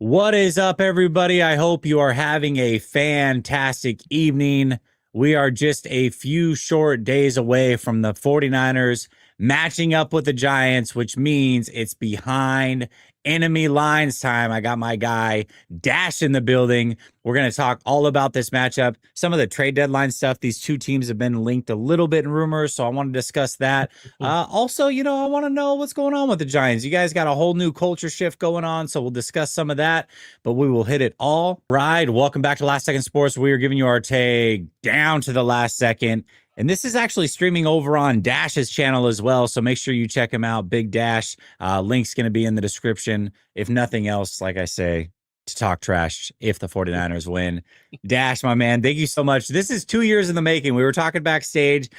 What is up, everybody? I hope you are having a fantastic evening. We are just a few short days away from the 49ers matching up with the Giants, which means it's behind enemy lines time. I got my guy Dash in the building. We're going to talk all about this matchup, some of the trade deadline stuff. These two teams have been linked a little bit in rumors, so I want to discuss that. Also, I want to know what's going on with the Giants. You guys got a whole new culture shift going on, so we'll discuss some of that, but we will hit it all. Right. Welcome back to Last Second Sports. We are giving you our take down to the last second. And this is actually streaming over on Dash's channel as well, so make sure you check him out. Big Dash. Link's going to be in the description. If nothing else, like I say, to talk trash if the 49ers win. Dash, my man, thank you so much. This is 2 years in the making. We were talking backstage.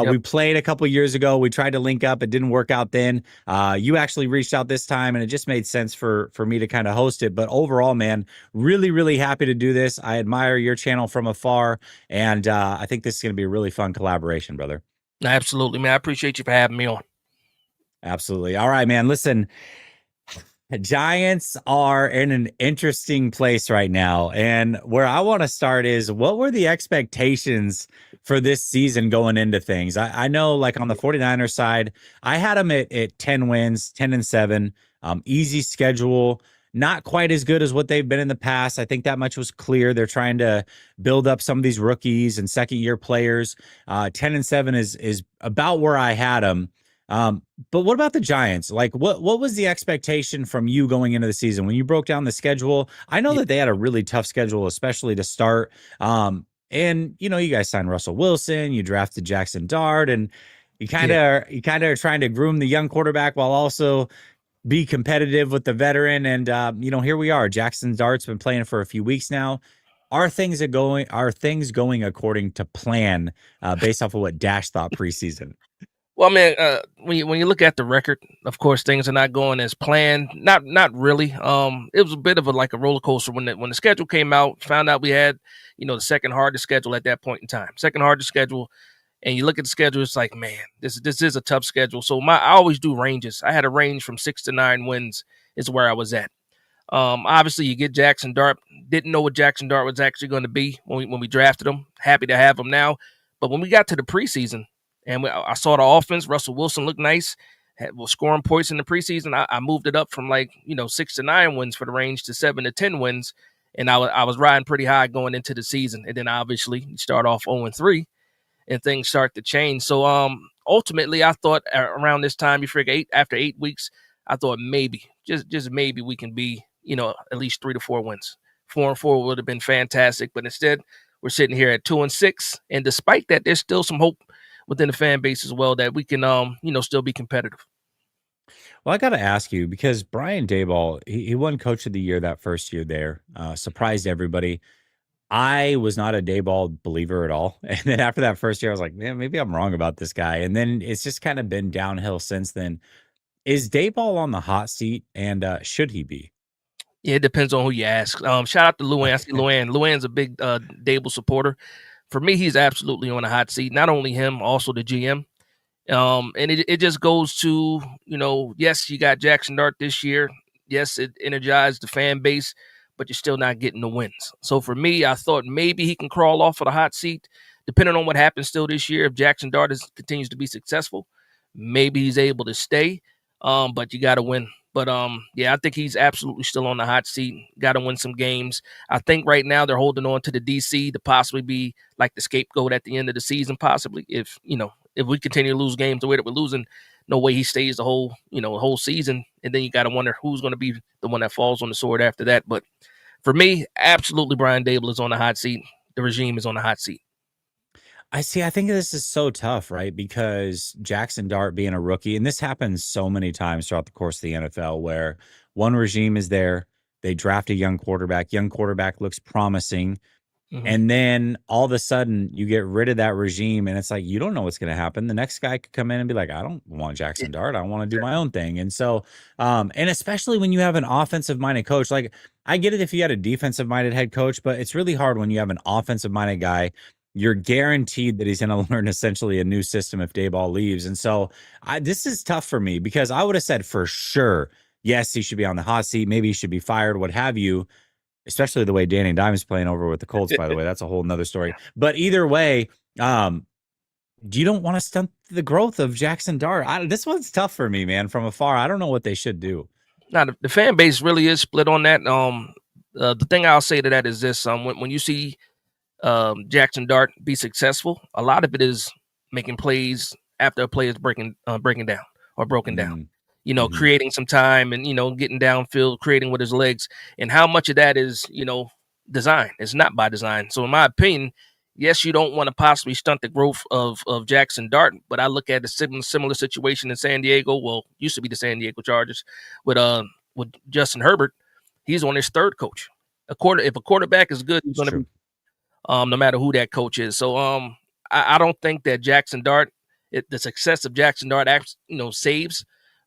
We played a couple years ago. We tried to link up. It didn't work out then. You actually reached out this time, and it just made sense for me to kind of host it. But overall, man, really, really happy to do this. I admire your channel from afar, and I think this is going to be a really fun collaboration, brother. Absolutely, man. I appreciate you for having me on. Absolutely. All right, man. Listen, the Giants are in an interesting place right now. And where I want to start is, what were the expectations for this season going into things? I know, like, on the 49ers side, I had them at 10 wins, 10-7, easy schedule, not quite as good as what they've been in the past. I think that much was clear. They're trying to build up some of these rookies and second-year players. 10-7 is about where I had them. But what about the Giants? Like, what was the expectation from you going into the season when you broke down the schedule? I know that they had a really tough schedule, especially to start. And you guys signed Russell Wilson, you drafted Jackson Dart, and you kind of are trying to groom the young quarterback while also be competitive with the veteran. And here we are. Jackson Dart's been playing for a few weeks now. Are things going according to plan, based off of what Dash thought preseason? Well, man, when you look at the record, of course, things are not going as planned. Not really. It was a bit of a roller coaster when the schedule came out. Found out we had, the second hardest schedule at that point in time. Second hardest schedule, and you look at the schedule, it's like, man, this is a tough schedule. So I always do ranges. I had a range from 6 to 9 wins is where I was at. Obviously, you get Jackson Dart. Didn't know what Jackson Dart was actually going to be when we drafted him. Happy to have him now, but when we got to the preseason. And I saw the offense. Russell Wilson looked nice. Was scoring points in the preseason. I moved it up from 6 to 9 wins for the range to 7 to 10 wins. And I was riding pretty high going into the season. And then obviously you start off 0-3 and things start to change. So ultimately I thought around this time, you figure after 8 weeks, I thought maybe, just maybe we can be, at least 3 to 4 wins. 4-4 would have been fantastic. But instead we're sitting here at 2-6. And despite that, there's still some hope within the fan base as well that we can, still be competitive. Well, I got to ask you, because Brian Daboll, he won Coach of the Year that first year there, surprised everybody. I was not a Daboll believer at all. And then after that first year, I was like, man, maybe I'm wrong about this guy. And then it's just kind of been downhill since then. Is Daboll on the hot seat, and should he be? Yeah, it depends on who you ask. Shout out to Luann. I see Luann. Luann's a big Daboll supporter. For me, he's absolutely on the hot seat. Not only him, also the GM. And it just goes to, yes, you got Jackson Dart this year. Yes, it energized the fan base, but you're still not getting the wins. So for me, I thought maybe he can crawl off of the hot seat, depending on what happens still this year. If Jackson Dart continues to be successful, maybe he's able to stay. But you got to win. But I think he's absolutely still on the hot seat. Got to win some games. I think right now they're holding on to the DC to possibly be like the scapegoat at the end of the season, possibly. If we continue to lose games the way that we're losing, no way he stays the whole season. And then you got to wonder who's going to be the one that falls on the sword after that. But for me, absolutely, Brian Daboll is on the hot seat. The regime is on the hot seat. I think this is so tough, right? Because Jackson Dart being a rookie, and this happens so many times throughout the course of the NFL, where one regime is there, they draft a young quarterback looks promising, and then all of a sudden you get rid of that regime, and it's like, you don't know what's going to happen. The next guy could come in and be like, I don't want Jackson Dart. I want to do my own thing. And so, and especially when you have an offensive-minded coach, like, I get it if you had a defensive-minded head coach, but it's really hard when you have an offensive-minded guy. You're guaranteed that he's going to learn essentially a new system if Daboll leaves. And so this is tough for me, because I would have said for sure Yes, he should be on the hot seat. Maybe he should be fired, what have you, especially the way Danny Dimes playing over with the Colts, by the way. That's a whole nother story. But either way, you don't want to stunt the growth of Jackson Dart. This one's tough for me, man, from afar. I don't know what they should do. Now the fan base really is split on that. The thing I'll say to that is this: when you see Jackson Dart be successful, a lot of it is making plays after a play is breaking down or broken down. Creating some time and getting downfield, creating with his legs, and how much of that is design. It's not by design. So in my opinion, yes, you don't want to possibly stunt the growth of Jackson Dart, but I look at a similar situation in San Diego. Well, used to be the San Diego Chargers with Justin Herbert. He's on his third coach. If a quarterback is good, he's going to be no matter who that coach is. So I don't think that Jackson Dart, the success of Jackson Dart, saves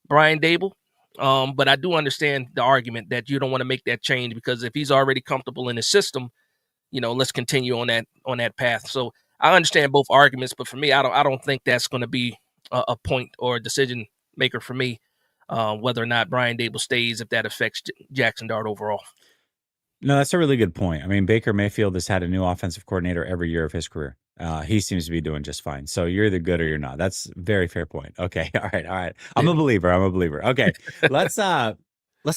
Brian Daboll. But I do understand the argument that you don't want to make that change because if he's already comfortable in his system, let's continue on that path. So I understand both arguments, but for me, I don't think that's going to be a point or a decision maker for me, whether or not Brian Daboll stays, if that affects Jackson Dart overall. No, that's a really good point. I mean, Baker Mayfield has had a new offensive coordinator every year of his career. He seems to be doing just fine. So you're either good or you're not. That's a very fair point. Okay. All right. I'm a believer. Okay. Let's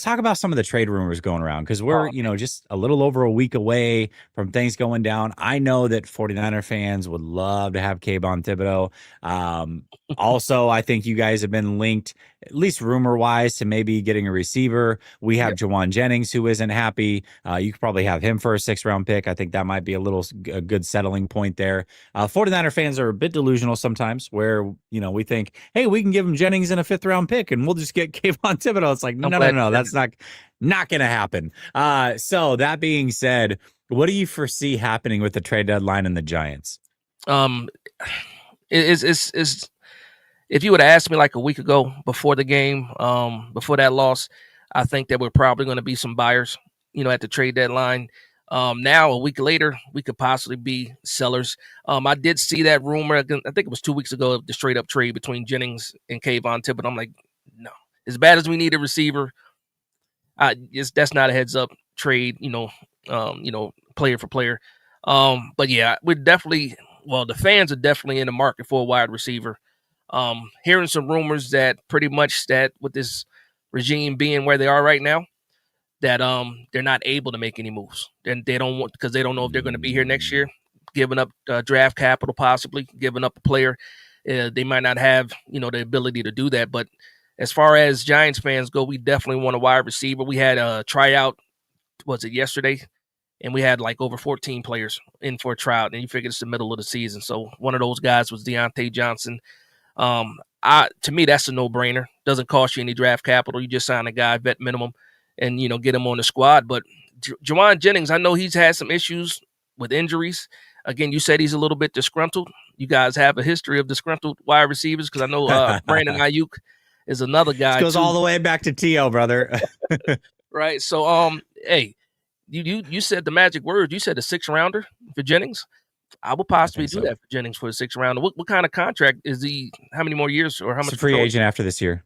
talk about some of the trade rumors going around because we're, just a little over a week away from things going down. I know that 49er fans would love to have Kayvon Thibodeau. Also, I think you guys have been linked, at least rumor-wise, to maybe getting a receiver. We have Jawan Jennings, who isn't happy. You could probably have him for a 6th-round pick. I think that might be a good settling point there. 49er fans are a bit delusional sometimes where, we think, hey, we can give him Jennings in a 5th-round pick and we'll just get Kayvon Thibodeau. It's like, no, that's not going to happen. So that being said, what do you foresee happening with the trade deadline and the Giants? It's if you would have asked me like a week ago before the game, before that loss, I think that we're probably going to be some buyers, at the trade deadline. Now, a week later, we could possibly be sellers. I did see that rumor. I think it was 2 weeks ago of the straight up trade between Jennings and Kayvon Thibodeau. I'm like, no, as bad as we need a receiver, that's not a heads up trade, player for player. But yeah, the fans are definitely in the market for a wide receiver. Hearing some rumors that pretty much that with this regime being where they are right now, that they're not able to make any moves. And they don't want because they don't know if they're going to be here next year, giving up draft capital, possibly giving up a player. They might not have the ability to do that. But as far as Giants fans go, we definitely want a wide receiver. We had a tryout, was it yesterday? And we had like over 14 players in for a tryout. And you figure it's the middle of the season. So one of those guys was Deontay Johnson. To me, that's a no-brainer. Doesn't cost you any draft capital. You just sign a guy, vet minimum, and get him on the squad. But Jawan Jennings, I know he's had some issues with injuries. Again, you said he's a little bit disgruntled. You guys have a history of disgruntled wide receivers because I know Brandon Ayuk is another guy. This goes all the way back to T.O., brother. Right. So, hey, you said the magic word. You said a 6th-rounder for Jennings. I would possibly do that for Jennings for a 6th-rounder. What kind of contract is he? How many more years or how much? Free agent after this year.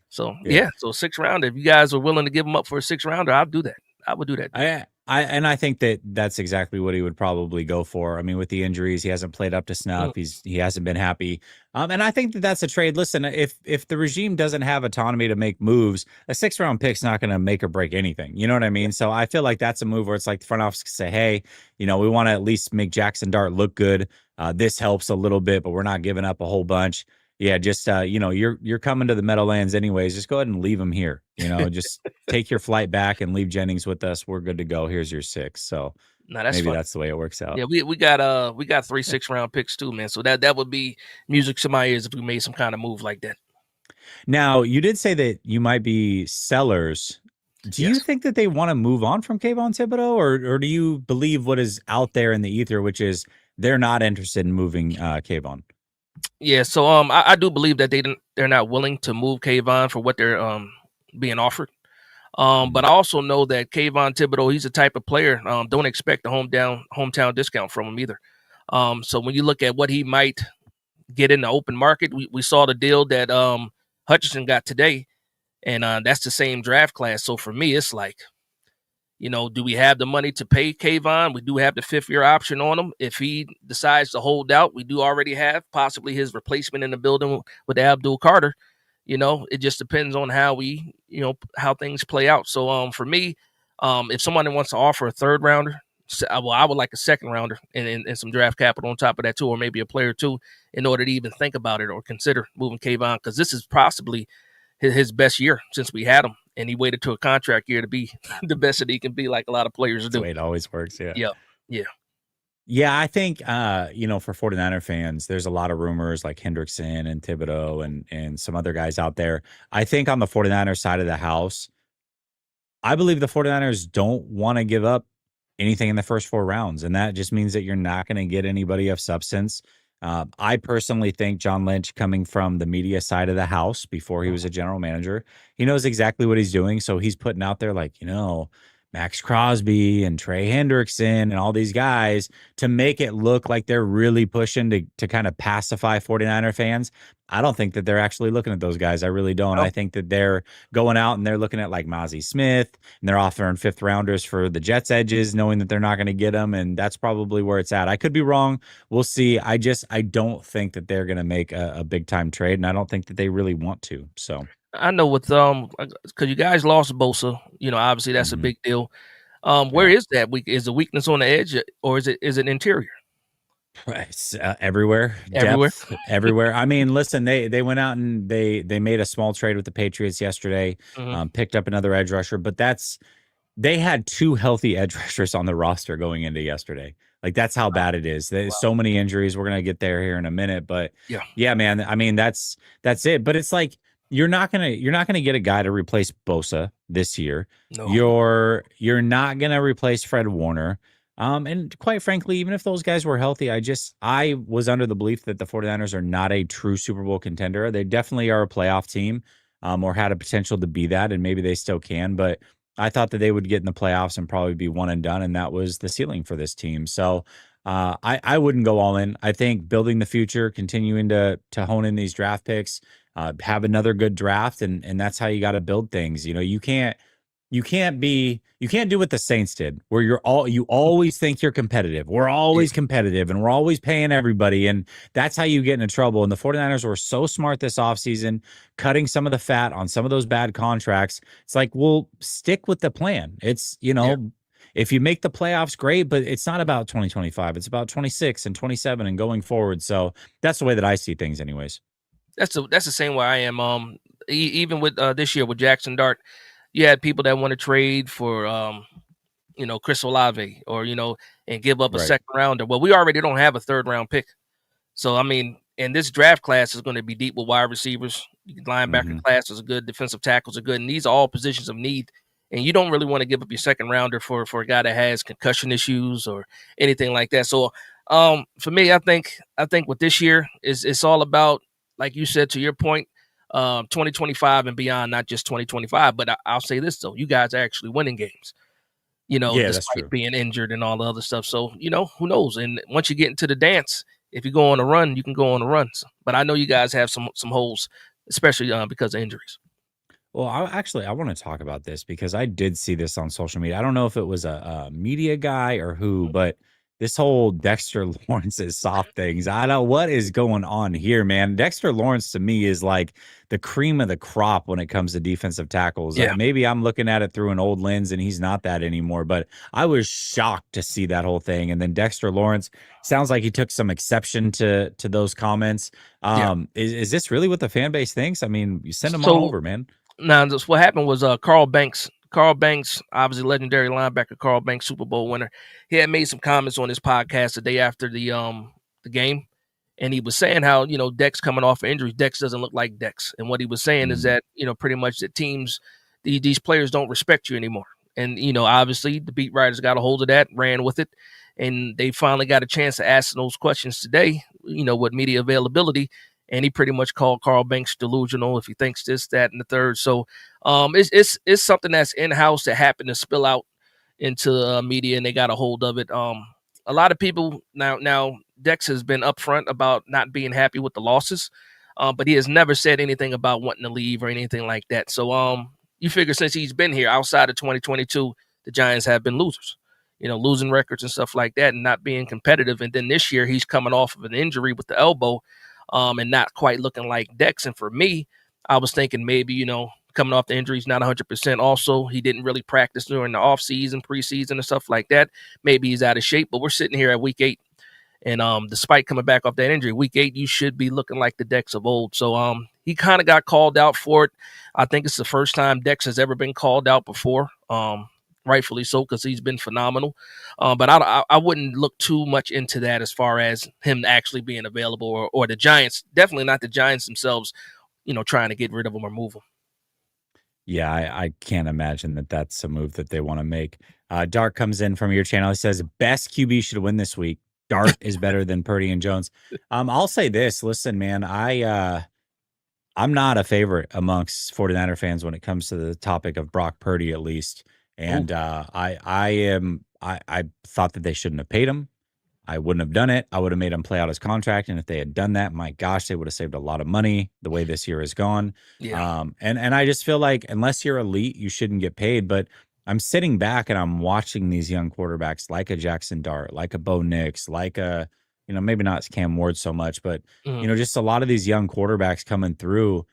So so 6th-rounder. If you guys are willing to give him up for a 6th-rounder, I'll do that. I would do that. I think that's exactly what he would probably go for. I mean, with the injuries, he hasn't played up to snuff. He hasn't been happy. And I think that's a trade. Listen, if the regime doesn't have autonomy to make moves, a 6th-round pick's not going to make or break anything. You know what I mean? So I feel like that's a move where it's like the front office can say, hey, we want to at least make Jackson Dart look good. This helps a little bit, but we're not giving up a whole bunch. Yeah, just you're coming to the Meadowlands anyways. Just go ahead and leave him here. Just take your flight back and leave Jennings with us. We're good to go. Here's your 6. So maybe fun. That's the way it works out. Yeah, we got 3 6th-round picks too, man. So that would be music to my ears if we made some kind of move like that. Now, you did say that you might be sellers. Do you think that they want to move on from Kayvon Thibodeau, or do you believe what is out there in the ether, which is they're not interested in moving Kayvon? Yeah, so I do believe that they're not willing to move Kayvon for what they're being offered. But I also know that Kayvon Thibodeau, he's a type of player. Don't expect a hometown discount from him either. So when you look at what he might get in the open market, we saw the deal that Hutchinson got today, And that's the same draft class. So for me, it's like, do we have the money to pay Kayvon? We do have the 5th-year option on him. If he decides to hold out, we do already have possibly his replacement in the building with Abdul Carter. It just depends on how how things play out. So for me, if someone wants to offer a 3rd rounder, I would like a 2nd rounder and some draft capital on top of that too, or maybe a player too, in order to even think about it or consider moving Kayvon, because this is possibly his best year since we had him, and he waited to a contract year to be the best that he can be, like a lot of players That's do. the way it always works. Yeah. Yeah. Yeah, I think for 49er fans, there's a lot of rumors like Hendrickson and Thibodeau and some other guys out there. I think on the 49er side of the house, I believe the 49ers don't want to give up anything in the first 4 rounds, and that just means that you're not going to get anybody of substance. I personally think John Lynch, coming from the media side of the house before he was a general manager, he knows exactly what he's doing. So he's putting out there like, Max Crosby and Trey Hendrickson and all these guys to make it look like they're really pushing to kind of pacify 49er fans. I don't think that they're actually looking at those guys. I really don't. I think that they're going out and they're looking at like Mozzie Smith, and they're offering 5th rounders for the Jets edges, knowing that they're not going to get them. And that's probably where it's at. I could be wrong. We'll see. I don't think that they're going to make a big time trade, and I don't think that they really want to. So I know with because you guys lost Bosa, obviously that's a big deal. Where is that weak? Is the weakness on the edge, or is it interior? It's everywhere, depth, everywhere. I mean, listen, they went out and they made a small trade with the Patriots yesterday, picked up another edge rusher, but they had 2 healthy edge rushers on the roster going into yesterday. Like, that's how bad it is. There's so many injuries. We're gonna get there here in a minute, but yeah, man. I mean, that's it. But it's like you're not gonna get a guy to replace Bosa this year. No. You're not gonna replace Fred Warner. And quite frankly, even if those guys were healthy, I was under the belief that the 49ers are not a true Super Bowl contender. They definitely are a playoff team, or had a potential to be that, and maybe they still can. But I thought that they would get in the playoffs and probably be one and done, and that was the ceiling for this team. So I wouldn't go all in. I think building the future, continuing to hone in these draft picks, have another good draft, and that's how you got to build things. You can't do what the Saints did, where you always think you're competitive. We're always competitive and we're always paying everybody. And that's how you get into trouble. And the 49ers were so smart this offseason, cutting some of the fat on some of those bad contracts. It's like, we'll stick with the plan. It's, if you make the playoffs, great, but it's not about 2025. It's about 26 and 27 and going forward. So that's the way that I see things anyways. That's the same way I am. Even with this year with Jackson Dart, you had people that want to trade for, Chris Olave or, and give up a 2nd rounder. Well, we already don't have a 3rd round pick. So, I mean, and this draft class is going to be deep with wide receivers. Linebacker class is good. Defensive tackles are good. And these are all positions of need. And you don't really want to give up your 2nd rounder for a guy that has concussion issues or anything like that. So, for me, I think with this year it's all about, like you said, to your point, 2025 and beyond, not just 2025. But I'll say this though, you guys are actually winning games, despite being injured and all the other stuff. So, who knows? And once you get into the dance, if you go on a run, you can go on a run. But I know you guys have some holes, especially because of injuries. Well, I want to talk about this because I did see this on social media. I don't know if it was a media guy or who, but this whole Dexter Lawrence's soft things. I don't know what is going on here, man. Dexter Lawrence to me is like the cream of the crop when it comes to defensive tackles. Yeah. Maybe I'm looking at it through an old lens and he's not that anymore, but I was shocked to see that whole thing. And then Dexter Lawrence sounds like he took some exception to those comments. Is this really what the fan base thinks? I mean, you send them on over, man. Now, what happened was Carl Banks, obviously legendary linebacker, Carl Banks, Super Bowl winner. He had made some comments on his podcast the day after the game, and he was saying how Dex coming off of injuries, Dex doesn't look like Dex, and what he was saying is that pretty much that teams, these players don't respect you anymore, and obviously the beat writers got a hold of that, ran with it, and they finally got a chance to ask those questions today, with media availability. And he pretty much called Carl Banks delusional if he thinks this, that, and the third. So it's something that's in-house that happened to spill out into media, and they got a hold of it. A lot of people now Dex has been upfront about not being happy with the losses. But he has never said anything about wanting to leave or anything like that. So you figure since he's been here outside of 2022, the Giants have been losers, losing records and stuff like that and not being competitive. And then this year he's coming off of an injury with the elbow and not quite looking like Dex. And for me, I was thinking maybe, coming off the injury, he's not 100%. Also, he didn't really practice during the offseason, preseason, and stuff like that. Maybe he's out of shape, but we're sitting here at week 8. And despite coming back off that injury, week 8, you should be looking like the Dex of old. So he kind of got called out for it. I think it's the first time Dex has ever been called out before. Rightfully so, because he's been phenomenal. But I wouldn't look too much into that as far as him actually being available or the Giants. Definitely not the Giants themselves, trying to get rid of him or move him. Yeah, I can't imagine that that's a move that they want to make. Dart comes in from your channel. He says, best QB should win this week. Dart is better than Purdy and Jones. I'll say this. Listen, man, I'm not a favorite amongst 49er fans when it comes to the topic of Brock Purdy, at least. And I thought that they shouldn't have paid him. I wouldn't have done it. I would have made him play out his contract. And if they had done that, my gosh, they would have saved a lot of money the way this year has gone. Yeah. And I just feel like unless you're elite, you shouldn't get paid. But I'm sitting back and I'm watching these young quarterbacks like a Jackson Dart, like a Bo Nix, like a, maybe not Cam Ward so much, but, just a lot of these young quarterbacks coming through.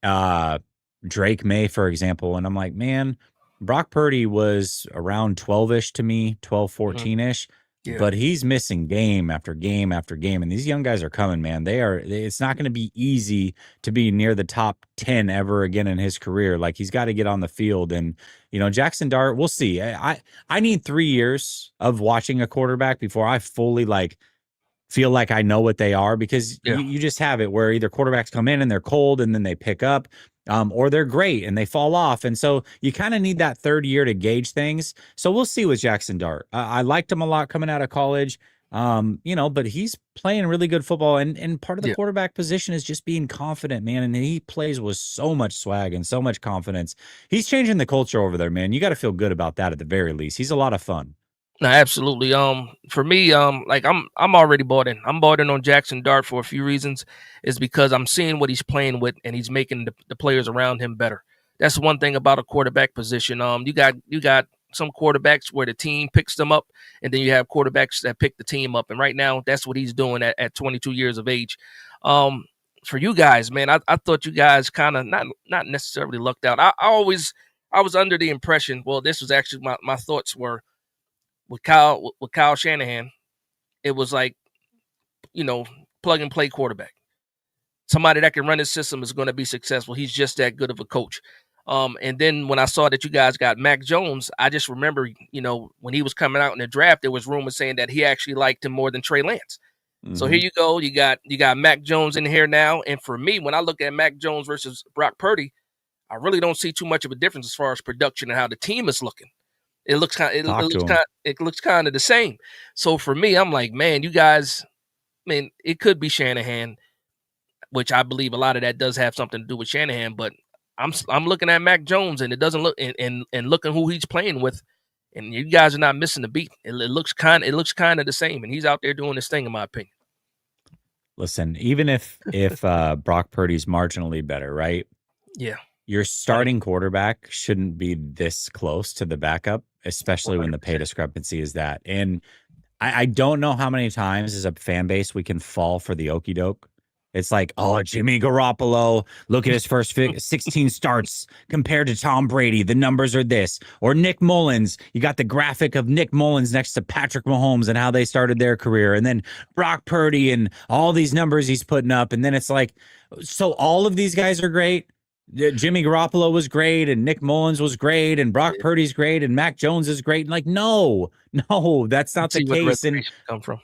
Drake May, for example. And I'm like, man, Brock Purdy was around 12-ish to me, 12, 14-ish. Yeah. But he's missing game after game after game. And these young guys are coming, man. It's not going to be easy to be near the top 10 ever again in his career. Like, he's got to get on the field. And, Jackson Dart, we'll see. I need 3 years of watching a quarterback before I fully feel like I know what they are, because you just have it where either quarterbacks come in and they're cold and then they pick up, or they're great and they fall off. And so you kind of need that third year to gauge things. So we'll see with Jackson Dart. I liked him a lot coming out of college, but he's playing really good football. And part of the quarterback position is just being confident, man. And he plays with so much swag and so much confidence. He's changing the culture over there, man. You got to feel good about that at the very least. He's a lot of fun. No, absolutely. For me, I'm already bought in. I'm bought in on Jackson Dart for a few reasons. Is because I'm seeing what he's playing with, and he's making the players around him better. That's one thing about a quarterback position. You got some quarterbacks where the team picks them up, and then you have quarterbacks that pick the team up. And right now, that's what he's doing at 22 years of age. For you guys, man, I thought you guys kind of not necessarily lucked out. I was under the impression. Well, this was actually my thoughts were. With Kyle Shanahan, it was like, plug and play quarterback. Somebody that can run his system is going to be successful. He's just that good of a coach. And then when I saw that you guys got Mac Jones, I just remember, when he was coming out in the draft, there was rumors saying that he actually liked him more than Trey Lance. Mm-hmm. So here you go. You got Mac Jones in here now. And for me, when I look at Mac Jones versus Brock Purdy, I really don't see too much of a difference as far as production and how the team is looking. It looks kind of the same. So for me, I'm like, man, you guys, it could be Shanahan, which I believe a lot of that does have something to do with Shanahan. But I'm looking at Mac Jones, and it doesn't look and looking who he's playing with, and you guys are not missing the beat. It looks kind of the same, and he's out there doing his thing, in my opinion. Listen, even if Brock Purdy's marginally better, right? Yeah. Your starting quarterback shouldn't be this close to the backup, especially 100%. When the pay discrepancy is that. And I don't know how many times as a fan base we can fall for the okie doke. It's like, oh, Jimmy Garoppolo, look at his first 16 starts compared to Tom Brady. The numbers are this. Or Nick Mullins. You got the graphic of Nick Mullins next to Patrick Mahomes and how they started their career. And then Brock Purdy and all these numbers he's putting up. And then it's like, so all of these guys are great. Jimmy Garoppolo was great, and Nick Mullins was great, and Brock Purdy's great, and Mac Jones is great. Like, no, that's not the case. And come from.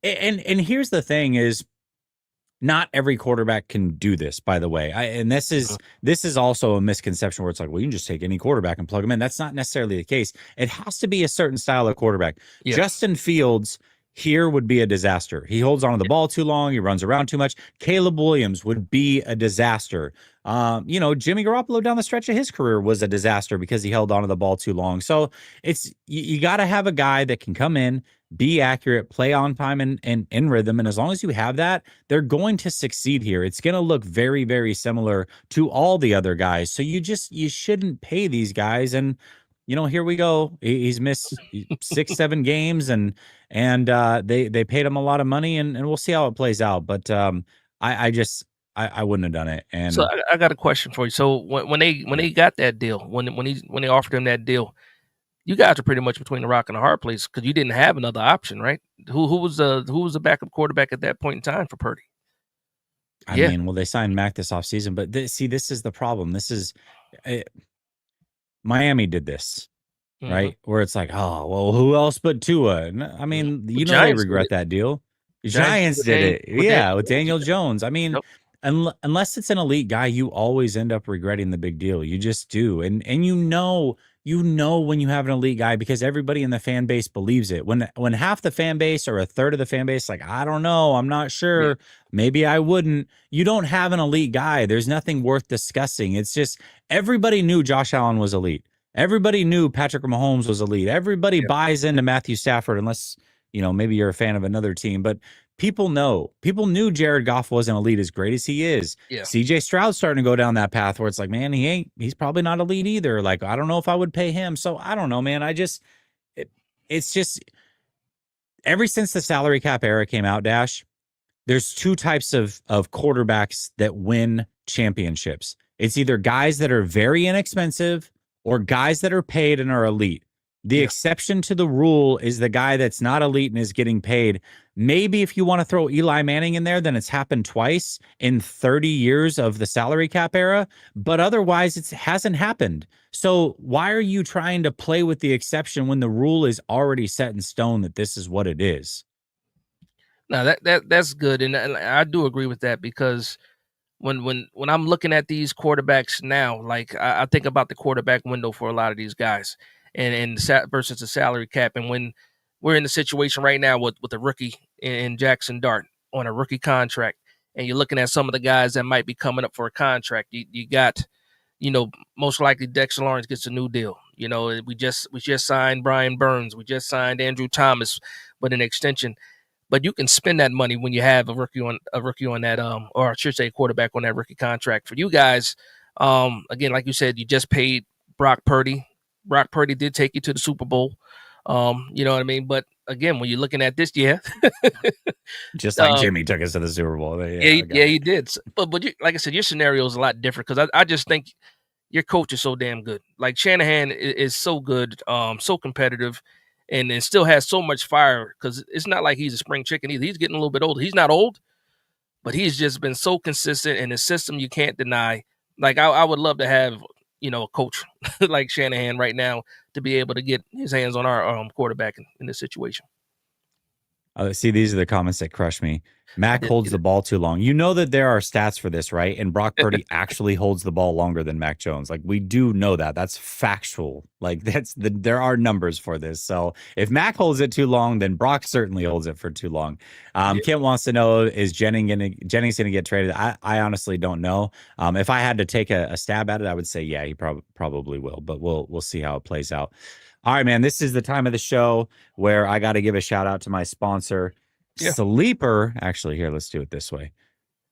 And here's the thing: is not every quarterback can do this. By the way, this is also a misconception where it's like, well, you can just take any quarterback and plug him in. That's not necessarily the case. It has to be a certain style of quarterback. Yeah. Justin Fields here would be a disaster. He holds on to the ball too long. He runs around too much. Caleb Williams would be a disaster. Jimmy Garoppolo down the stretch of his career was a disaster because he held on to the ball too long. So you got to have a guy that can come in, be accurate, play on time and in rhythm. And as long as you have that, they're going to succeed here. It's going to look very, very similar to all the other guys. So you shouldn't pay these guys. And here we go. He's missed 6, 7 games, and they paid him a lot of money, and we'll see how it plays out. But I wouldn't have done it. So And I got a question for you. So when they got that deal, when they offered him that deal, you guys are pretty much between the rock and the hard place because you didn't have another option, right? Who was the backup quarterback at that point in time for Purdy? I Yeah. mean, well, they signed Mac this offseason, but see, this is the problem. This is Miami did this, Mm-hmm. right? Where it's like, oh, well, who else but Tua? I mean, The they Giants did regret it. that deal. The Giants did it Giants did it. with Daniel Yeah, with Jones. Daniel Jones. I mean, Yep. unless it's an elite guy, you always end up regretting the big deal. You just do. And when you have an elite guy because everybody in the fan base believes it. When half the fan base or a third of the fan base like, I don't know, I'm not Yeah. sure, maybe I wouldn't. You don't have an elite guy. There's nothing worth discussing. It's just everybody knew Josh Allen was elite. Everybody knew Patrick Mahomes was elite. Everybody Yeah. buys into Matthew Stafford unless, maybe you're a fan of another team, but people know. People knew Jared Goff wasn't elite as great as he is. Yeah. CJ Stroud's starting to go down that path where it's like, man, he's probably not elite either. Like, I don't know if I would pay him. So I don't know, man. It's just ever since the salary cap era came out, Dash, there's two types of quarterbacks that win championships. It's either guys that are very inexpensive or guys that are paid and are elite. The Yeah. exception to the rule is the guy that's not elite and is getting paid. Maybe if you want to throw Eli Manning in there, then it's happened twice in 30 years of the salary cap era, but otherwise it hasn't happened. So why are you trying to play with the exception when the rule is already set in stone that this is what it is? No, that's good, and I do agree with that because when I'm looking at these quarterbacks now, like I think about the quarterback window for a lot of these guys, and versus the salary cap, and when we're in the situation right now with a rookie in Jackson Dart on a rookie contract, and you're looking at some of the guys that might be coming up for a contract, you got most likely Dexter Lawrence gets a new deal. We just signed Brian Burns, we just signed Andrew Thomas with an extension. But you can spend that money when you have a rookie on that or I should say quarterback on that rookie contract. For you guys, again, like you said, you just paid Brock Purdy. Brock Purdy did take you to the Super Bowl. You know what I mean? But again, when you're looking at this, yeah, Just like um, Jimmy took us to the Super Bowl. yeah, Yeah, I got yeah, it. he did. But like I said, your scenario is a lot different because I just think your coach is so damn good. Like Shanahan is so good, so competitive, and still has so much fire because it's not like he's a spring chicken either. He's getting a little bit older. He's not old, but he's just been so consistent in the system you can't deny. Like I would love to have a coach like Shanahan right now to be able to get his hands on our quarterback in this situation. See, these are the comments that crush me. I Mac did see holds the ball too long. You know that there are stats for this, right? And Brock that. Purdy actually holds the ball longer than Mac Jones. Like we do know that. That's factual. Like there are numbers for this. So if Mac holds it too long, then Brock certainly holds it for too long. Yeah, Kim wants to know, is Jennings gonna get traded? I honestly don't know. If I had to take a stab at it, I would say yeah, he probably will, but we'll see how it plays out. All right, man. This is the time of the show where I got to give a shout out to my sponsor, yeah, Sleeper. Actually, here, let's do it this way.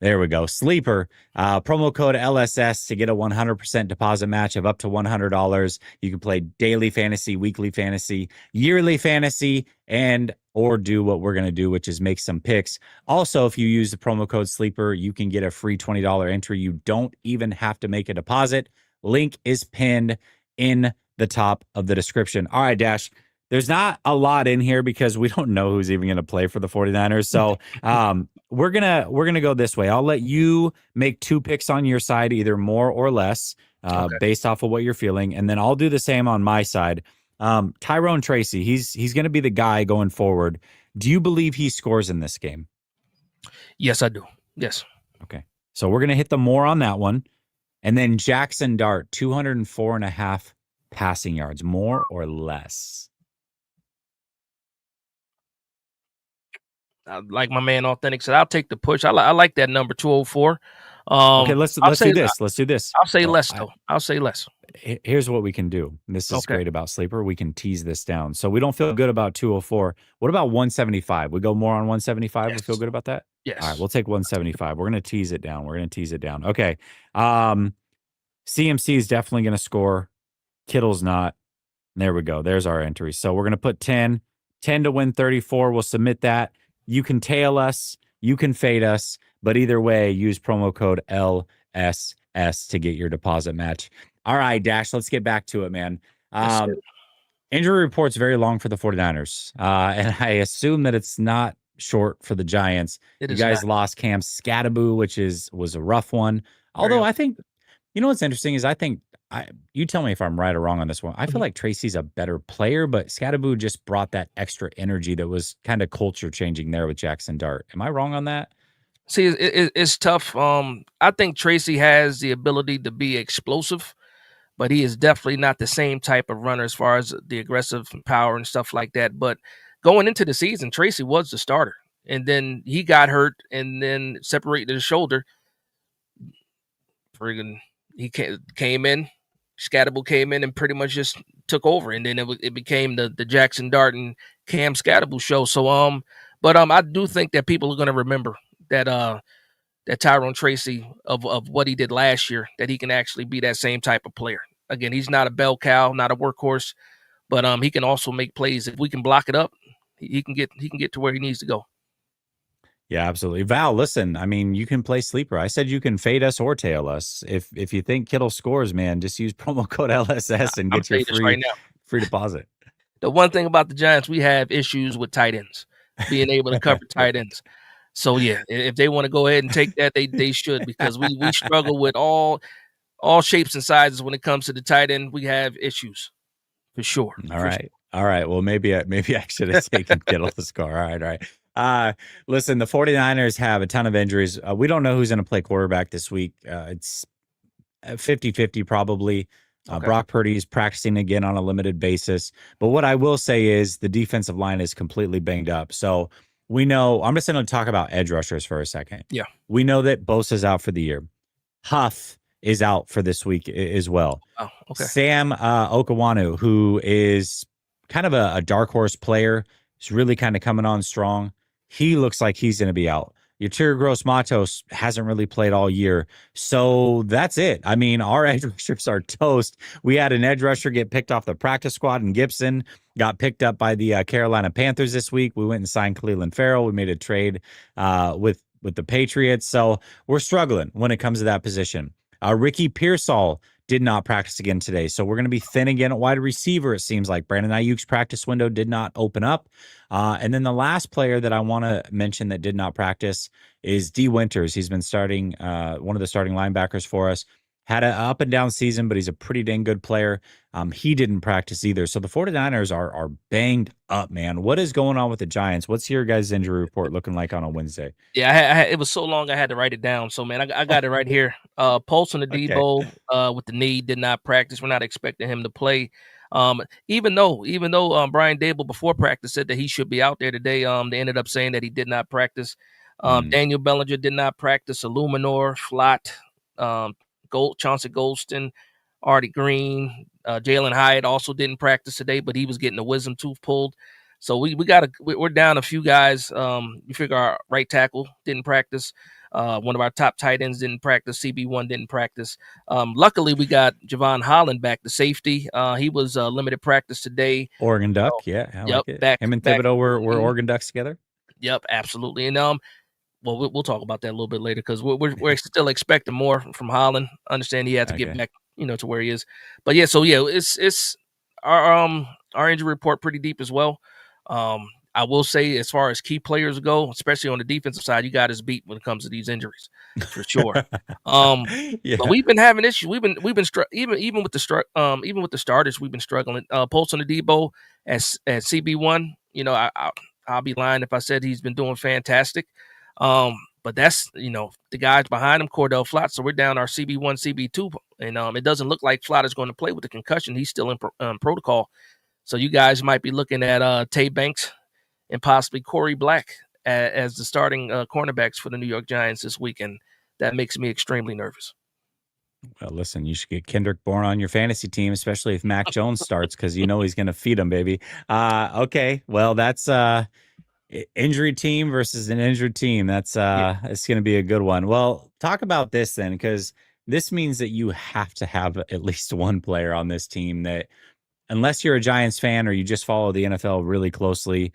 There we go. Sleeper. Promo code LSS to get a 100% deposit match of up to $100. You can play daily fantasy, weekly fantasy, yearly fantasy, and or do what we're going to do, which is make some picks. Also, if you use the promo code Sleeper, you can get a free $20 entry. You don't even have to make a deposit. Link is pinned in the top of the description. All right, Dash. There's not a lot in here because we don't know who's even going to play for the 49ers. So we're gonna go this way. I'll let you make two picks on your side, either more or less, okay. based off of what you're feeling, and then I'll do the same on my side. Tyrone Tracy, he's going to be the guy going forward. Do you believe he scores in this game? Yes, I do. Yes. Okay, so we're gonna hit the more on that one, and then Jackson Dart, 204.5 passing yards, more or less. Like my man Authentic said, I'll take the push. I like that number 204. Okay, I'll let's do say this. Let's do this. I'll say Oh, less though. I'll say less. here's what we can do. This is Okay. great about Sleeper. We can tease this down. So we don't feel good about 204. What about 175? We go more on 175. We feel Yes. good about that. All right, Yes. we'll take 175. We're gonna tease it down. We're gonna tease it down. Okay. Um, CMC is definitely gonna score. Kittle's not. There we go. There's our entry. So we're gonna put 10. 10 to win 34. We'll submit that. You can tail us. You can fade us. But either way, use promo code LSS to get your deposit match. All right, Dash, let's get back to it, man. Yes, sir. Injury report's very long for the 49ers. And I assume that it's not short for the Giants. It You is not guys lost Cam Scattaboo, which was a rough one. very Although I think, you know what's interesting is I think you tell me if I'm right or wrong on this one. I feel Mhm. like Tracy's a better player, but Scattaboo just brought that extra energy that was kind of culture changing there with Jackson Dart. Am I wrong on that? See, it's tough. I think Tracy has the ability to be explosive, but he is definitely not the same type of runner as far as the aggressive power and stuff like that. But going into the season, Tracy was the starter, and then he got hurt, and then separated his shoulder. Friggin', he came in, Scatterable came in and pretty much just took over, and then it became the Jackson Dart and Cam Scatterable show. So but I do think that people are going to remember that that Tyrone Tracy of what he did last year, that he can actually be that same type of player. Again, he's not a bell cow, not a workhorse, but he can also make plays. If we can block it up, he can get to where he needs to go. Yeah, absolutely. Val, listen, I mean, you can play sleeper. I said you can fade us or tail us. If you think Kittle scores, man, just use promo code LSS and I'm get your saying this right now. free deposit. The one thing about the Giants, we have issues with tight ends, being able to cover tight ends. So yeah, if they want to go ahead and take that, they should, because we struggle with all shapes and sizes when it comes to the tight end. We have issues for sure. All For sure. right. All right. Well, maybe I should have taken Kittle to score. All right. All right. Listen, the 49ers have a ton of injuries. We don't know who's going to play quarterback this week. It's 50-50 probably. Okay. Brock Purdy is practicing again on a limited basis. But what I will say is the defensive line is completely banged up. So we know, I'm just going to talk about edge rushers for a second. Yeah. We know that Bosa's out for the year. Huff is out for this week as well. Oh, okay. Sam Okawanu, who is kind of a dark horse player, is really kind of coming on strong. He looks like he's going to be out. Yatir Gross-Matos hasn't really played all year. So that's it. I mean, our edge rushers are toast. We had an edge rusher get picked off the practice squad, and Gibson got picked up by the Carolina Panthers this week. We went and signed Cleveland Farrell. We made a trade with the Patriots. So we're struggling when it comes to that position. Ricky Pearsall did not practice again today. So we're going to be thin again at wide receiver, it seems like. Brandon Ayuk's practice window did not open up. And then the last player that I want to mention that did not practice is D. Winters. He's been starting, one of the starting linebackers for us. Had an up and down season, but he's a pretty dang good player. He didn't practice either. So the 49ers are banged up, man. What is going on with the Giants? What's your guys' injury report looking like on a Wednesday? Yeah, it was so long I had to write it down. So man, I got it right here. Pulse on the Okay. Daboll with the knee, did not practice. We're not expecting him to play. Even though Brian Daboll before practice said that he should be out there today, they ended up saying that he did not practice. Daniel Bellinger did not practice. Illuminor, Flott, Chauncey Golston, Artie Green, Jalen Hyatt also didn't practice today, but he was getting a wisdom tooth pulled. So we're down a few guys. You figure our right tackle didn't practice. One of our top tight ends didn't practice. CB1 didn't practice. Luckily, we got Javon Holland back, the safety. He was limited practice today. Oregon Duck, yeah, I like it. Back, Him and back. Thibodeau were Oregon Ducks together. Yep, absolutely. And well, we'll talk about that a little bit later, because we're still expecting more from Holland. Understand he had to get back, to where he is. But yeah, so yeah, it's our injury report pretty deep as well. I will say, as far as key players go, especially on the defensive side, you got us beat when it comes to these injuries, for sure. Yeah. But we've been having issues. We've been even with the starters, we've been struggling. Pulse on the Debo at CB1. I'll be lying if I said he's been doing fantastic. But that's, the guys behind him, Cordell Flott. So we're down our CB1, CB2, and it doesn't look like Flott is going to play with the concussion. He's still in protocol. So you guys might be looking at Tay Banks and possibly Corey Black as the starting cornerbacks for the New York Giants this weekend. that makes me extremely nervous. Well, listen, you should get Kendrick Bourne on your fantasy team, especially if Mac Jones starts, because you know he's going to feed him, baby. Okay, well, that's injury team versus an injured team. That's Yeah. it's going to be a good one. Well, talk about this then, because this means that you have to have at least one player on this team that, unless you're a Giants fan or you just follow the NFL really closely,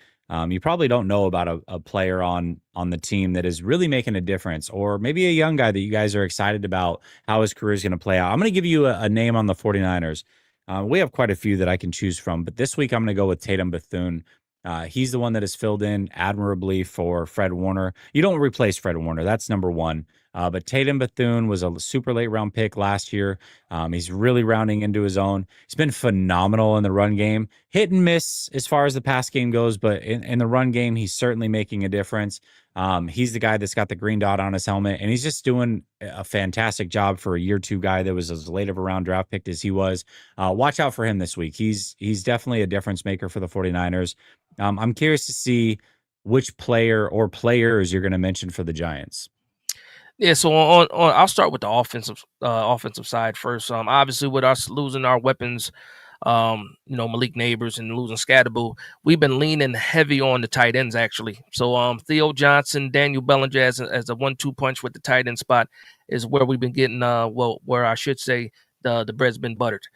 you probably don't know about a player on the team that is really making a difference, or maybe a young guy that you guys are excited about how his career is going to play out. I'm going to give you a name on the 49ers. We have quite a few that I can choose from, but this week I'm going to go with Tatum Bethune. He's the one that has filled in admirably for Fred Warner. You don't replace Fred Warner. That's number one. But Tatum Bethune was a super late round pick last year. He's really rounding into his own. He's been phenomenal in the run game. Hit and miss as far as the pass game goes, but in the run game, he's certainly making a difference. He's the guy that's got the green dot on his helmet, and he's just doing a fantastic job for a year two guy that was as late of a round draft pick as he was. Watch out for him this week. He's definitely a difference maker for the 49ers. I'm curious to see which player or players you're going to mention for the Giants. Yeah, so on I'll start with the offensive side first. Obviously with us losing our weapons, Malik Neighbors and losing Scatterbull, we've been leaning heavy on the tight ends actually. So Theo Johnson, Daniel Bellinger as a 1-2 punch with the tight end spot is where we've been getting where I should say the bread's been buttered.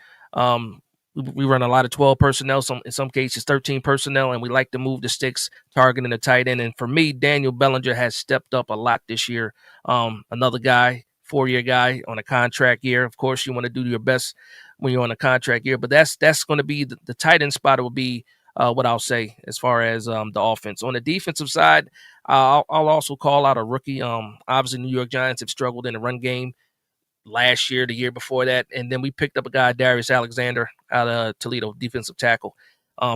We run a lot of 12 personnel, in some cases 13 personnel, and we like to move the sticks, targeting the tight end. And for me, Daniel Bellinger has stepped up a lot this year. Another guy, 4-year guy on a contract year. Of course, you want to do your best when you're on a contract year, but that's going to be the tight end spot. It will be what I'll say as far as the offense. On the defensive side, I'll also call out a rookie. Obviously, New York Giants have struggled in the run game last year, the year before that, and then we picked up a guy, Darius Alexander, out of Toledo, defensive tackle.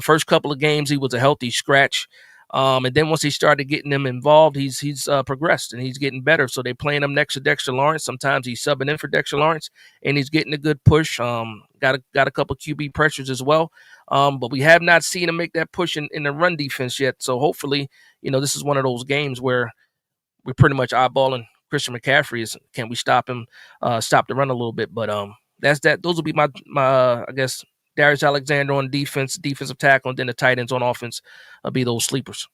First couple of games, he was a healthy scratch, and then once he started getting them involved, he's progressed and he's getting better. So they're playing him next to Dexter Lawrence. Sometimes he's subbing in for Dexter Lawrence, and he's getting a good push. Got a couple QB pressures as well, but we have not seen him make that push in the run defense yet. So hopefully, this is one of those games where we're pretty much eyeballing Christian McCaffrey. Can we stop him, stop the run a little bit? But that's that. Those will be my I guess Darius Alexander on defense, defensive tackle, and then the tight ends on offense will be those sleepers.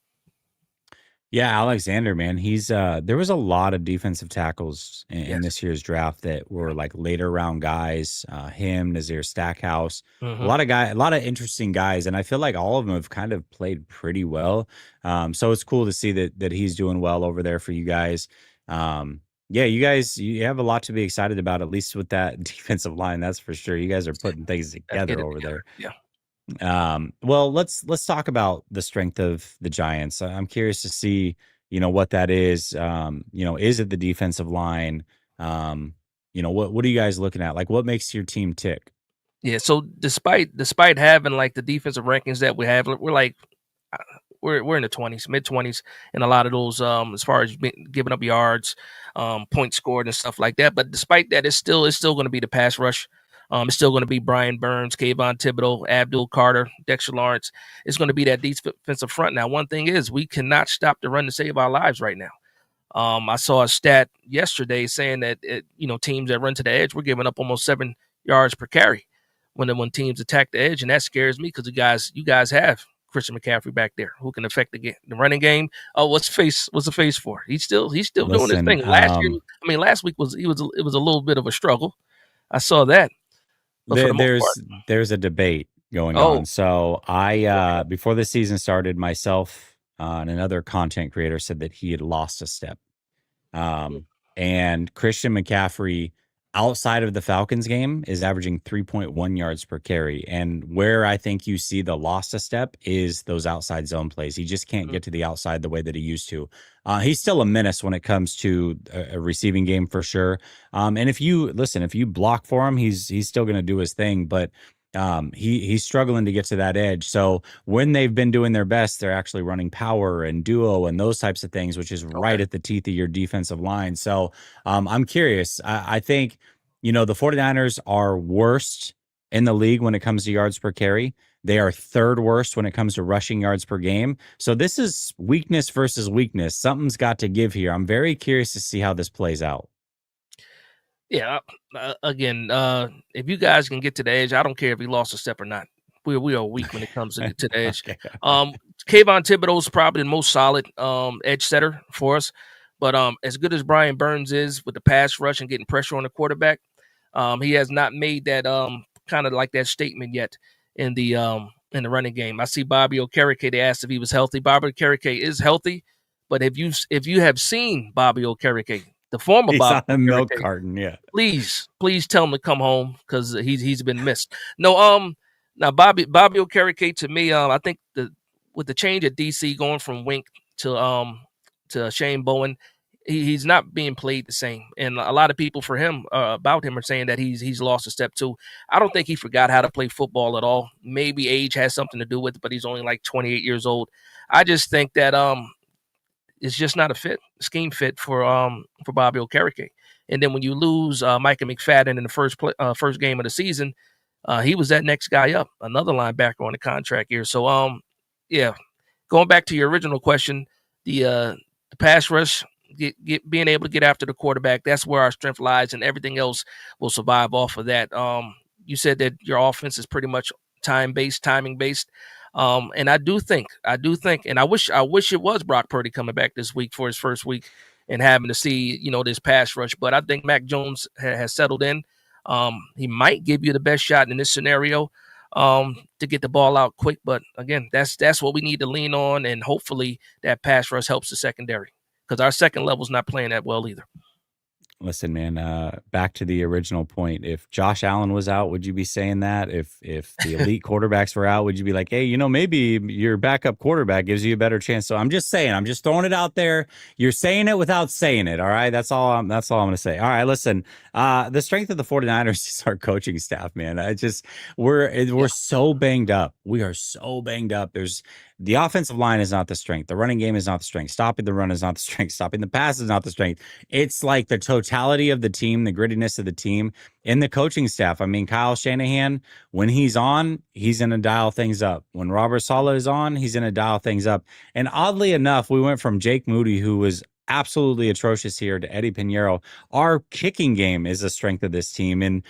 Yeah, Alexander, man, he's there was a lot of defensive tackles in this year's draft that were like later round guys. Him, Nazir Stackhouse, a lot of interesting guys, and I feel like all of them have kind of played pretty well. So it's cool to see that he's doing well over there for you guys. Yeah, you have a lot to be excited about, at least with that defensive line. That's for sure. You guys are putting things together over there. Yeah. Well, let's talk about the strength of the Giants. I'm curious to see, what that is. Is it the defensive line? What are you guys looking at? Like, what makes your team tick? Yeah. So despite having like the defensive rankings that we have, we're like we're in the 20s, mid 20s, in a lot of those as far as giving up yards, points scored and stuff like that. But despite that, it's still going to be the pass rush. It's still going to be Brian Burns, Kayvon Thibodeau, Abdul Carter, Dexter Lawrence. It's going to be that defensive front. Now, one thing is we cannot stop the run to save our lives right now. I saw a stat yesterday saying that teams that run to the edge, we're giving up almost 7 yards per carry when teams attack the edge, and that scares me because you guys have Christian McCaffrey back there who can affect the running game. Oh, what's the face for? He's still doing his thing. Last week was it was a little bit of a struggle. I saw that. There's a debate going on. So I before the season started, myself and another content creator said that he had lost a step. And Christian McCaffrey, outside of the Falcons game, is averaging 3.1 yards per carry. And where I think you see the lost a step is those outside zone plays. He just can't get to the outside the way that he used to. He's still a menace when it comes to a receiving game for sure. And if you block for him, he's still going to do his thing. But he's struggling to get to that edge. So when they've been doing their best, they're actually running power and duo and those types of things, which is right at the teeth of your defensive line. So I'm curious. I think, the 49ers are worst in the league when it comes to yards per carry. They are third worst when it comes to rushing yards per game. So this is weakness versus weakness. Something's got to give here. I'm very curious to see how this plays out. Yeah. Again, if you guys can get to the edge, I don't care if he lost a step or not. We are weak when it comes to the edge. Okay. Um, Kayvon Thibodeau is probably the most solid edge setter for us. But as good as Brian Burns is with the pass rush and getting pressure on the quarterback, he has not made that kind of like that statement yet in the running game. I see Bobby Okereke. They asked if he was healthy. Bobby Okereke is healthy, but if you have seen Bobby Okereke, the former He's Bobby on a milk Okereke, carton. Yeah. please tell him to come home because he's been missed. No, now Bobby Okereke to me, I think the with the change at DC going from Wink to Shane Bowen, he's not being played the same, and a lot of people for him about him are saying that he's lost a step too. I don't think he forgot how to play football at all. Maybe age has something to do with it, but he's only like 28 years old. I just think that it's just not a scheme fit for Bobby Okereke. And then when you lose Micah McFadden in the first game of the season, he was that next guy up, another linebacker on the contract here. So yeah, going back to your original question, the pass rush, being able to get after the quarterback, that's where our strength lies, and everything else will survive off of that. You said that your offense is pretty much timing based. And and I wish it was Brock Purdy coming back this week for his first week and having to see, this pass rush. But I think Mac Jones has settled in. He might give you the best shot in this scenario to get the ball out quick. But again, that's what we need to lean on, and hopefully that pass rush helps the secondary because our second level's not playing that well either. Listen, man, back to the original point. If Josh Allen was out, would you be saying that? If the elite quarterbacks were out, would you be like, hey, maybe your backup quarterback gives you a better chance? So I'm just saying, I'm just throwing it out there. You're saying it without saying it. All right. That's all I'm gonna say. All right, listen. The strength of the 49ers is our coaching staff, man. We're so banged up. We are so banged up. The offensive line is not the strength. The running game is not the strength. Stopping the run is not the strength. Stopping the pass is not the strength. It's like the totality of the team, the grittiness of the team, and the coaching staff. I mean, Kyle Shanahan, when he's on, he's going to dial things up. When Robert Saleh is on, he's going to dial things up. And oddly enough, we went from Jake Moody, who was absolutely atrocious here, to Eddie Pinheiro. Our kicking game is the strength of this team. And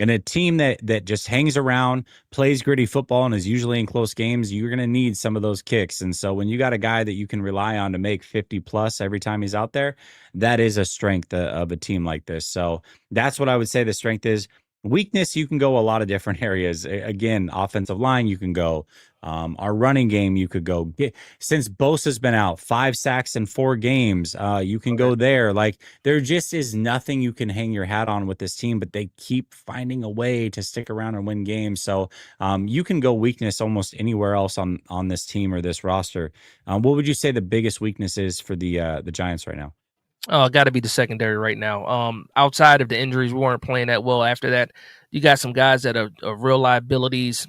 a team that just hangs around, plays gritty football, and is usually in close games, you're going to need some of those kicks. And so when you got a guy that you can rely on to make 50 plus every time he's out there, that is a strength of a team like this. So that's what I would say the strength is. Weakness, you can go a lot of different areas. Again, offensive line, you can go. Our running game, you could go. Since Bosa's been out, 5 sacks in 4 games, you can go there. Like, there just is nothing you can hang your hat on with this team, but they keep finding a way to stick around and win games. So you can go weakness almost anywhere else on this team or this roster. What would you say the biggest weakness is for the Giants right now? Got to be the secondary right now. Outside of the injuries, we weren't playing that well. After that, you got some guys that are real liabilities.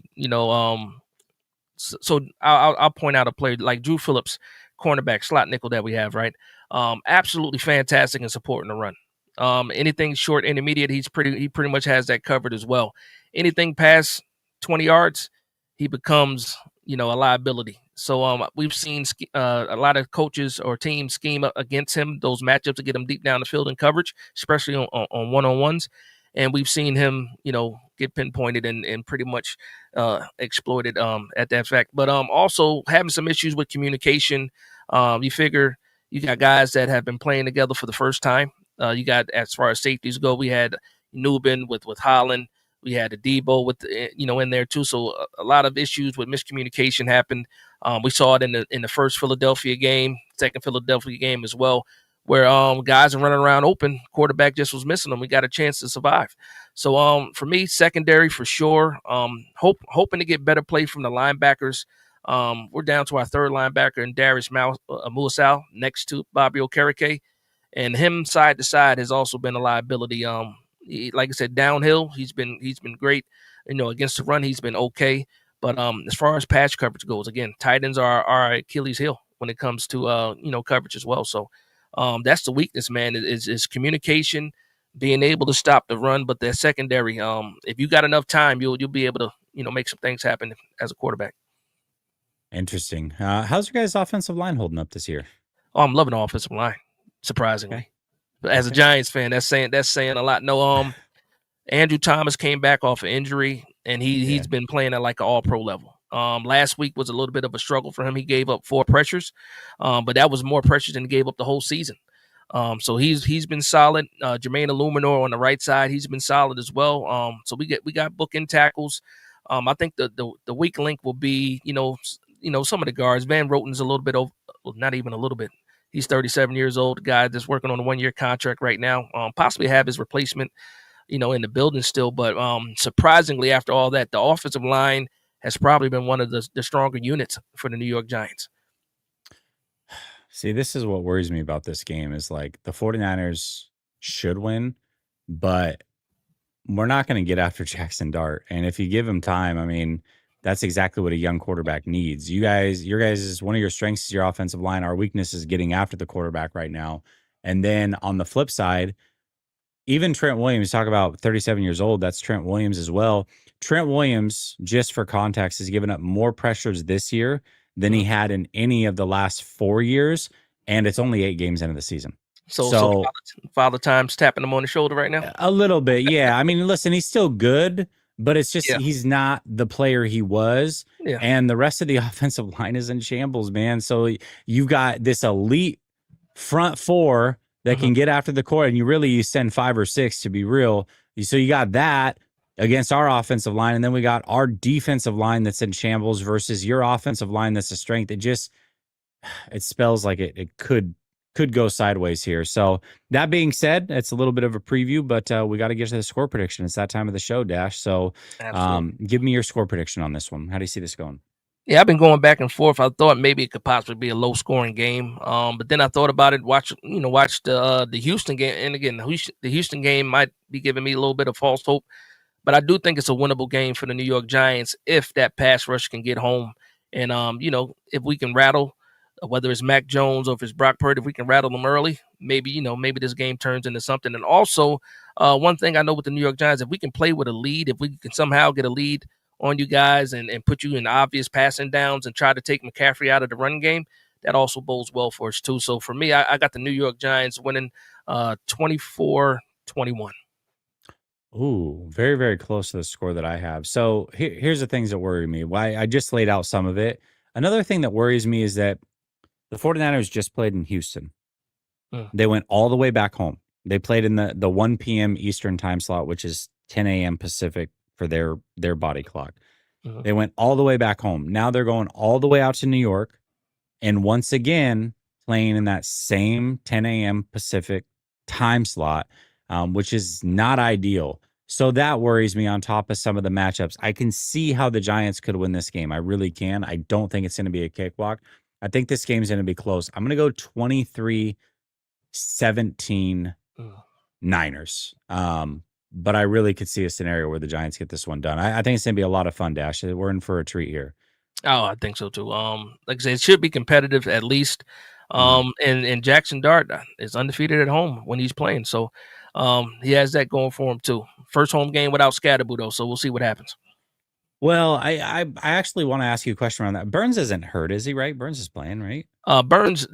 So I'll point out a player like Drew Phillips, cornerback, slot nickel that we have, right? Absolutely fantastic in supporting the run. Anything short, intermediate, he pretty much has that covered as well. Anything past 20 yards, he becomes a liability. So we've seen a lot of coaches or teams scheme against him, those matchups to get him deep down the field in coverage, especially on one-on-ones. And we've seen him, get pinpointed and pretty much exploited at that fact. But also having some issues with communication. You figure you got guys that have been playing together for the first time. You got, as far as safeties go, we had Nubin with Holland. We had a Daboll with in there too. So a lot of issues with miscommunication happened. We saw it in the first Philadelphia game, second Philadelphia game as well, where guys are running around open. Quarterback just was missing them. We got a chance to survive. So for me, secondary for sure. Hoping to get better play from the linebackers. We're down to our third linebacker in Darius Muasau next to Bobby Okereke, and him side to side has also been a liability. Like I said, downhill, he's been great. Against the run, he's been okay. But as far as patch coverage goes, again, tight ends are our Achilles heel when it comes to coverage as well. So that's the weakness, man, is communication, being able to stop the run. But the secondary, if you got enough time, you'll be able to make some things happen as a quarterback. Interesting. How's your guys' offensive line holding up this year? Oh, I'm loving the offensive line, surprisingly. Okay. As a Okay. Giants fan, that's saying a lot. No, Andrew Thomas came back off an injury, and Yeah. he's been playing at like an all-pro level. Last week was a little bit of a struggle for him. He gave up 4 pressures, but that was more pressures than he gave up the whole season. So he's been solid. Jermaine Illuminor on the right side, he's been solid as well. So we got bookend tackles. I think the weak link will be some of the guards. Van Roten's a little bit over, well, not even a little bit. He's 37 years old, guy that's working on a 1-year contract right now. Possibly have his replacement, in the building still. But surprisingly, after all that, the offensive line has probably been one of the stronger units for the New York Giants. See, this is what worries me about this game is like the 49ers should win, but we're not going to get after Jackson Dart. And if you give him time, I mean, that's exactly what a young quarterback needs. Your guys is one of your strengths is your offensive line. Our weakness is getting after the quarterback right now. And then on the flip side, even Trent Williams, talk about 37 years old. That's Trent Williams as well. Trent Williams, just for context, has given up more pressures this year than he had in any of the last 4 years. And it's only 8 games into the season. So Father Time's tapping him on the shoulder right now. A little bit, yeah. I mean, listen, he's still good, but it's just he's not the player he was. Yeah. And the rest of the offensive line is in shambles, man. So you've got this elite front 4 that can get after the core, and you send 5 or 6 to be real. So you got that against our offensive line, and then we got our defensive line that's in shambles versus your offensive line that's a strength. It spells like it could go sideways here. So that being said, it's a little bit of a preview, but we got to get to the score prediction. It's that time of the show, Dash. So give me your score prediction on this one. How do you see this going? Yeah, I've been going back and forth. I thought maybe it could possibly be a low scoring game. But then I thought about it, watch the Houston game. And again, the Houston game might be giving me a little bit of false hope. But I do think it's a winnable game for the New York Giants if that pass rush can get home. And, if we can rattle, whether it's Mac Jones or if it's Brock Purdy, if we can rattle them early, maybe this game turns into something. And also, one thing I know with the New York Giants, if we can play with a lead, if we can somehow get a lead on you guys and put you in obvious passing downs and try to take McCaffrey out of the run game, that also bodes well for us too. So for me, I got the New York Giants winning 24-21. Ooh, very, very close to the score that I have. So here's the things that worry me. Why I just laid out some of it. Another thing that worries me is that the 49ers just played in Houston. They went all the way back home. They played in the 1 p.m. Eastern time slot, which is 10 a.m. Pacific for their body clock. They went all the way back home. Now they're going all the way out to New York and once again playing in that same 10 a.m. Pacific time slot, which is not ideal. So that worries me on top of some of the matchups. I can see how the Giants could win this game. I really can. I don't think it's going to be a cakewalk. I think this game's going to be close. I'm going to go 23-17 Niners. But I really could see a scenario where the Giants get this one done. I think it's going to be a lot of fun, Dash. We're in for a treat here. Oh, I think so too. Like I said, it should be competitive at least. And Jackson Dart is undefeated at home when he's playing. So he has that going for him too. First home game without Scatterbo though, so we'll see what happens. Well, I actually want to ask you a question around that. Burns isn't hurt, is he? Right? Burns is playing, right? Burns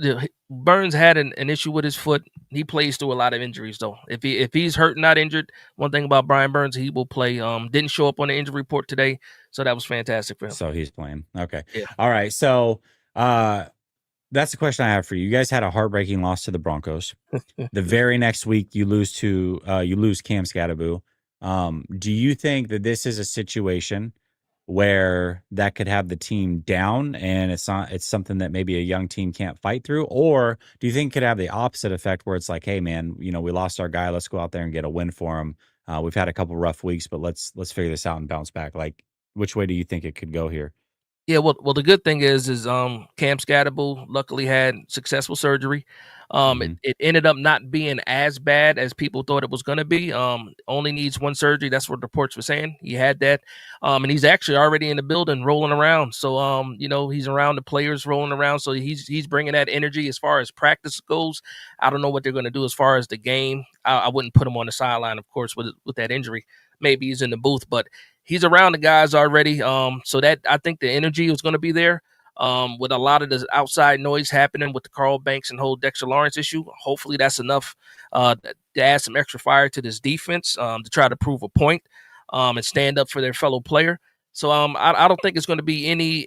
had an issue with his foot. He plays through a lot of injuries though. If he's hurt, not injured, one thing about Brian Burns, he will play. Didn't show up on the injury report today, so that was fantastic for him. So he's playing. Okay. Yeah. All right. So that's the question I have for you. You guys had a heartbreaking loss to the Broncos. The very next week, you lose Cam Scatterbo. Do you think that this is a situation where that could have the team down and it's something that maybe a young team can't fight through? Or do you think it could have the opposite effect where it's like, hey man, we lost our guy. Let's go out there and get a win for him. We've had a couple rough weeks, but let's figure this out and bounce back. Like, which way do you think it could go here? Yeah, well, the good thing is Cam Scatterbo luckily had successful surgery. It ended up not being as bad as people thought it was going to be. Only needs one surgery. That's what the reports were saying. He had that, and he's actually already in the building rolling around. So, he's around the players rolling around. So he's bringing that energy as far as practice goes. I don't know what they're going to do as far as the game. I wouldn't put him on the sideline, of course, with that injury. Maybe he's in the booth, but he's around the guys already. So that I think the energy is going to be there. With a lot of the outside noise happening with the Carl Banks and whole Dexter Lawrence issue, hopefully that's enough to add some extra fire to this defense to try to prove a point and stand up for their fellow player. So I don't think it's going to be any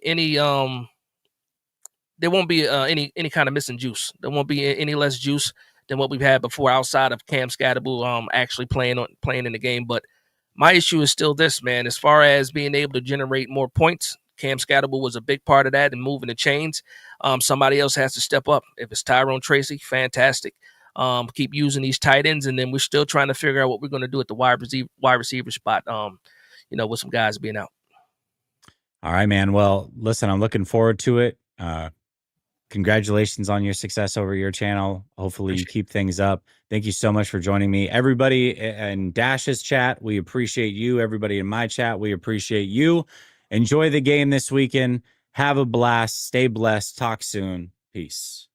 there won't be any kind of missing juice. There won't be any less juice than what we've had before outside of Cam Scatterbull actually playing in the game. But my issue is still this, man. As far as being able to generate more points, Cam Scatterbull was a big part of that and moving the chains. Somebody else has to step up. If it's Tyrone Tracy, fantastic. Keep using these tight ends, and then we're still trying to figure out what we're going to do at the wide receiver spot. With some guys being out. All right, man. Well, listen, I'm looking forward to it. Congratulations on your success over your channel. Hopefully you keep things up. Thank you so much for joining me. Everybody in Dash's chat, we appreciate you. Everybody in my chat, we appreciate you. Enjoy the game this weekend. Have a blast. Stay blessed. Talk soon. Peace.